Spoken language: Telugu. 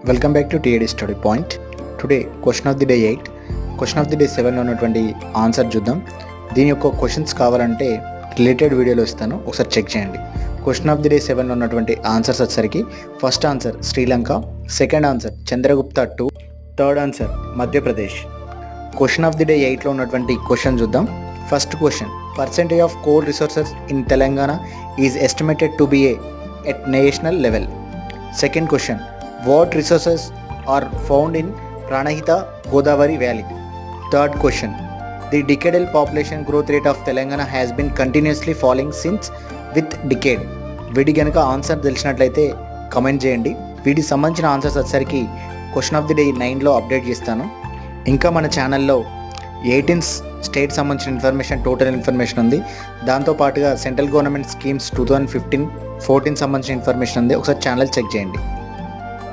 Welcome back to TAD study point. Today question of the day 8, question of the day 7 ఉన్నటువంటి ఆన్సర్ చూద్దాం. దీని యొక్క క్వశ్చన్స్ కావాలంటే రిలేటెడ్ వీడియోలో ఇస్తాను, ఒకసారి చెక్ చేయండి. క్వశ్చన్ ఆఫ్ ది డే 7 ఉన్నటువంటి ఆన్సర్స్ వచ్చేసరికి first answer Sri Lanka, second answer Chandragupta 2, third answer Madhya Pradesh. Question of the day 8లో ఉన్నటువంటి క్వశ్చన్ చూద్దాం. First question, percentage of coal resources in Telangana is estimated to be at national level. Second question, what resources are found in Pranahita Godavari Valley? Third question, the decadal population growth rate of Telangana has been continuously falling since with decade. వీటి కనుక ఆన్సర్ తెలిసినట్లయితే కమెంట్ చేయండి. వీటికి సంబంధించిన ఆన్సర్స్ వచ్చేసరికి క్వశ్చన్ ఆఫ్ ది డే 9లో అప్డేట్ చేస్తాను. ఇంకా మన ఛానల్లో 18 స్టేట్ సంబంధించిన ఇన్ఫర్మేషన్, టోటల్ ఇన్ఫర్మేషన్ ఉంది. దాంతోపాటుగా సెంట్రల్ గవర్నమెంట్ స్కీమ్స్ 2015-14 సంబంధించిన ఇన్ఫర్మేషన్ ఉంది. ఒకసారి ఛానల్ చెక్ చేయండి.